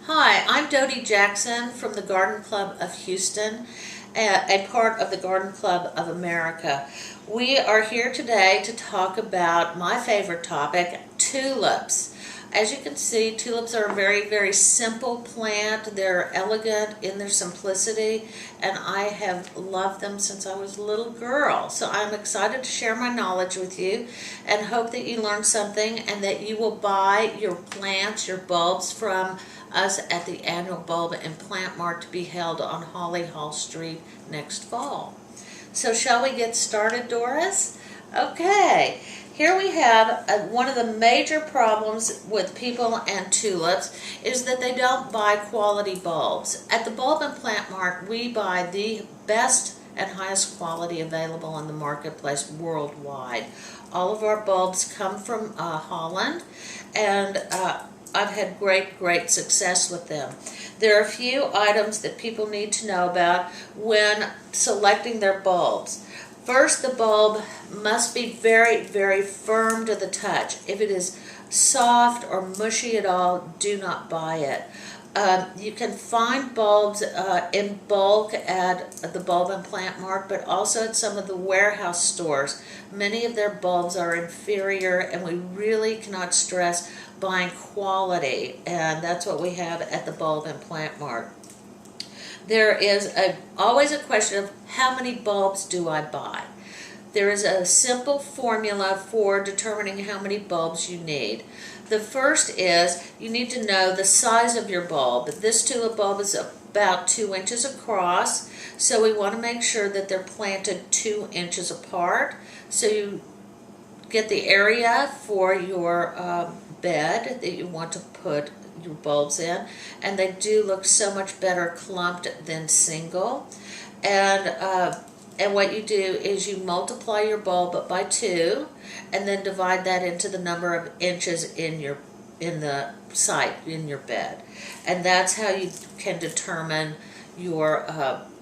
Hi, I'm Dodie Jackson from the Garden Club of Houston, a part of the Garden Club of America. We are here today to talk about my favorite topic, tulips. As you can see, tulips are a very, very simple plant. They're elegant in their simplicity, and I have loved them since I was a little girl. So I'm excited to share my knowledge with you and hope that you learn something and that you will buy your plants, your bulbs from us at the annual Bulb and Plant Mart to be held on Holly Hall Street next fall. So shall we get started, Doris? Okay, here we have one of the major problems with people and tulips is that they don't buy quality bulbs. At the Bulb and Plant Mart, we buy the best and highest quality available in the marketplace worldwide. All of our bulbs come from Holland, and I've had great success with them. There are a few items that people need to know about when selecting their bulbs. First, the bulb must be very firm to the touch. If it is soft or mushy at all, do not buy it. You can find bulbs in bulk at the Bulb and Plant Mart, but also at some of the warehouse stores. Many of their bulbs are inferior, and we really cannot stress buying quality, and that's what we have at the Bulb and Plant Mart. There is always a question of how many bulbs do I buy? There is a simple formula for determining how many bulbs you need. The first is you need to know the size of your bulb. This tulip bulb is about 2 inches across, so we want to make sure that they're planted 2 inches apart. So you get the area for your bed that you want to put your bulbs in, and they do look so much better clumped than single. And what you do is you multiply your bulb by 2 and then divide that into the number of inches in the site in your bed, and that's how you can determine your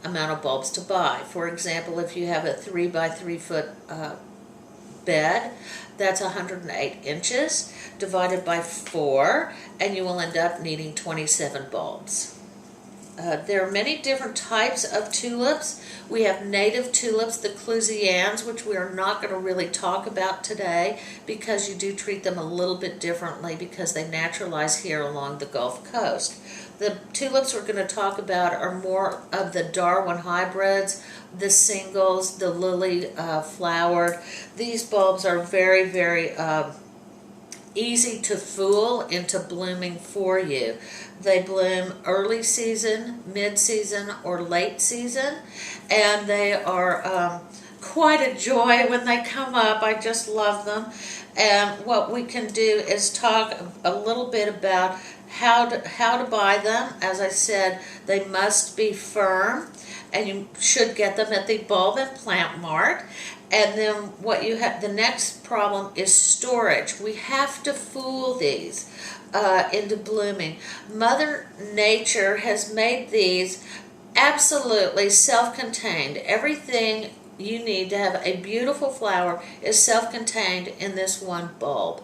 amount of bulbs to buy. For example, if you have a 3 by 3 foot bed, that's 108 inches divided by 4, and you will end up needing 27 bulbs. There are many different types of tulips. We have native tulips, the Clusians, which we are not going to really talk about today because you do treat them a little bit differently because they naturalize here along the Gulf Coast. The tulips we're going to talk about are more of the Darwin hybrids, the singles, the lily flowered. These bulbs are very easy to fool into blooming for you. They bloom early season, mid-season, or late season, and they are quite a joy when they come up. I just love them. And what we can do is talk a little bit about how to buy them. As I said, they must be firm, and you should get them at the Bulb and Plant Mart. And then what you have, the next problem is storage. We have to fool these into blooming. Mother Nature has made these absolutely self-contained. Everything you need to have a beautiful flower is self-contained in this one bulb.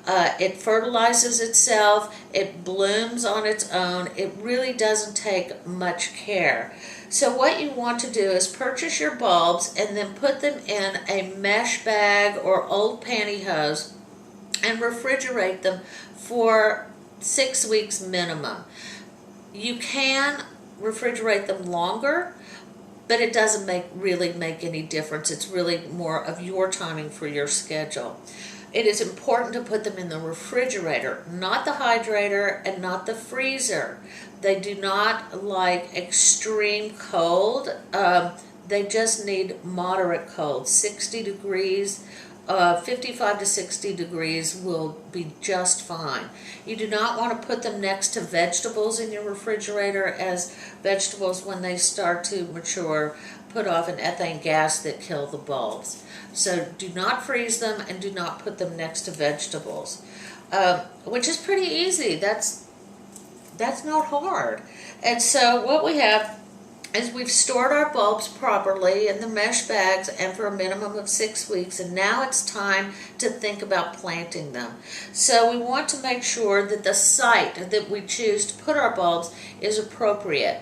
It fertilizes itself, it blooms on its own, it really doesn't take much care. So what you want to do is purchase your bulbs and then put them in a mesh bag or old pantyhose and refrigerate them for 6 weeks minimum. You can refrigerate them longer, but it doesn't really make any difference. It's really more of your timing for your schedule. It is important to put them in the refrigerator, not the hydrator and not the freezer. They do not like extreme cold. They just need moderate cold. 60 degrees, 55 to 60 degrees will be just fine. You do not want to put them next to vegetables in your refrigerator, as vegetables, when they start to mature, put off an ethane gas that kill the bulbs. So do not freeze them and do not put them next to vegetables, which is pretty easy. That's not hard. And so what we have is we've stored our bulbs properly in the mesh bags and for a minimum of 6 weeks, and now it's time to think about planting them. So we want to make sure that the site that we choose to put our bulbs is appropriate.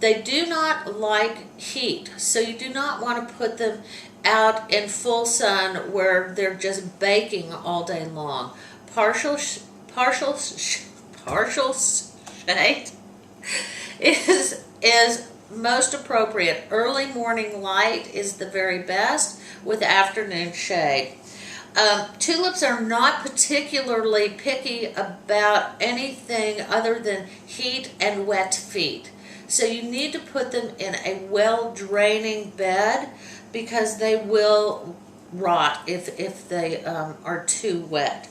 They do not like heat, so you do not want to put them out in full sun where they're just baking all day long. Partial shade is most appropriate. Early morning light is the very best, with afternoon shade. Tulips are not particularly picky about anything other than heat and wet feet. So you need to put them in a well-draining bed because they will rot if they are too wet.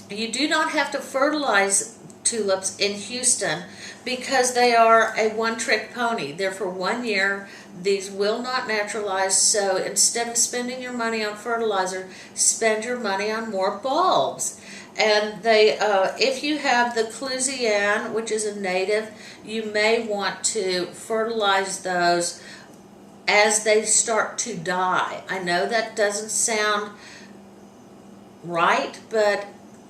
You do not have to fertilize tulips in Houston because they are a one-trick pony. They're for 1 year. These will not naturalize, so instead of spending your money on fertilizer, spend your money on more bulbs. And they, if you have the Clusian, which is a native, you may want to fertilize those as they start to die. I know that doesn't sound right, but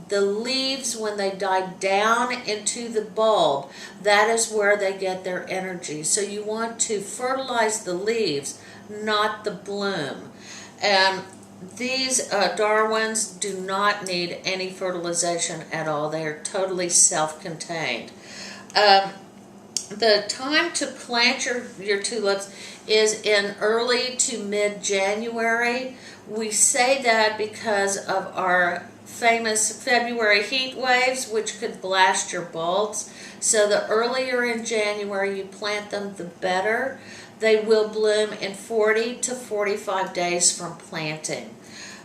the leaves, when they die down into the bulb, that is where they get their energy. So you want to fertilize the leaves, not the bloom. And these Darwins do not need any fertilization at all. They are totally self-contained. The time to plant your tulips is in early to mid-January. We say that because of our famous February heat waves, which could blast your bulbs. So the earlier in January you plant them, the better. They will bloom in 40 to 45 days from planting.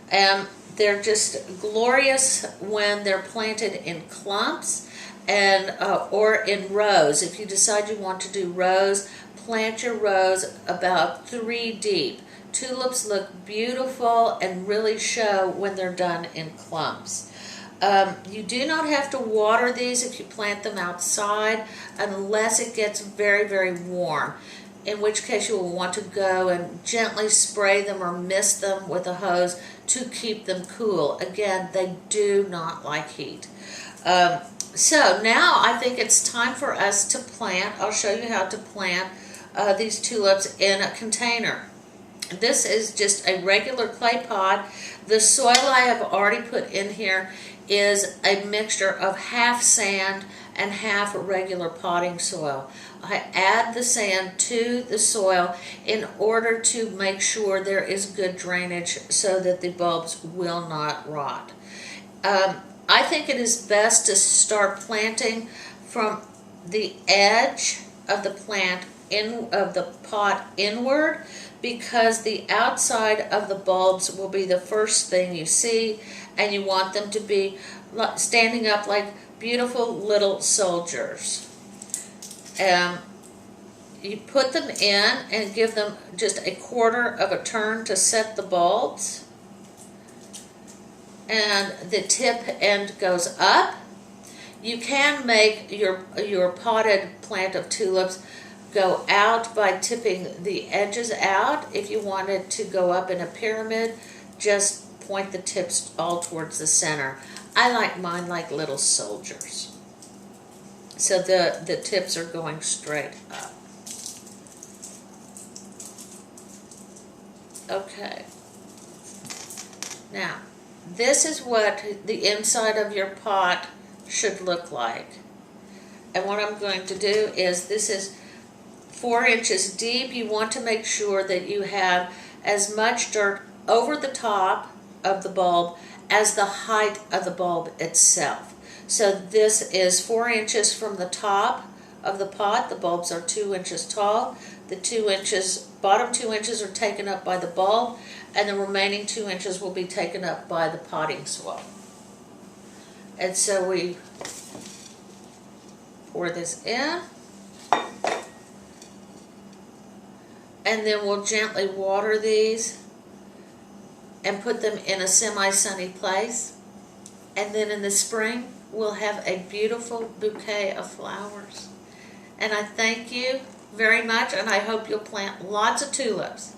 They're just glorious when they're planted in clumps and or in rows. If you decide you want to do rows, plant your rows about 3 deep. Tulips look beautiful and really show when they're done in clumps. You do not have to water these if you plant them outside unless it gets very, very warm, in which case you will want to go and gently spray them or mist them with a hose to keep them cool. Again, they do not like heat. So now I think it's time for us to plant. I'll show you how to plant these tulips in a container. This is just a regular clay pot. The soil I have already put in here is a mixture of half sand and half regular potting soil. I add the sand to the soil in order to make sure there is good drainage so that the bulbs will not rot. I think it is best to start planting from the edge of the plant of the pot inward, because the outside of the bulbs will be the first thing you see, and you want them to be standing up like beautiful little soldiers. You put them in and give them just a quarter of a turn to set the bulbs, and the tip end goes up. You can make your potted plant of tulips go out by tipping the edges out. If you wanted to go up in a pyramid, just point the tips all towards the center. I like mine like little soldiers. So the tips are going straight up. Okay. Now, this is what the inside of your pot should look like. And what I'm going to do is, this is 4 inches deep. You want to make sure that you have as much dirt over the top of the bulb as the height of the bulb itself. So this is 4 inches from the top of the pot. The bulbs are 2 inches tall. The 2 inches, bottom 2 inches are taken up by the bulb, and the remaining 2 inches will be taken up by the potting soil. And so we pour this in, and then we'll gently water these and put them in a semi-sunny place. And then in the spring, we'll have a beautiful bouquet of flowers. and I thank you very much, and I hope you'll plant lots of tulips.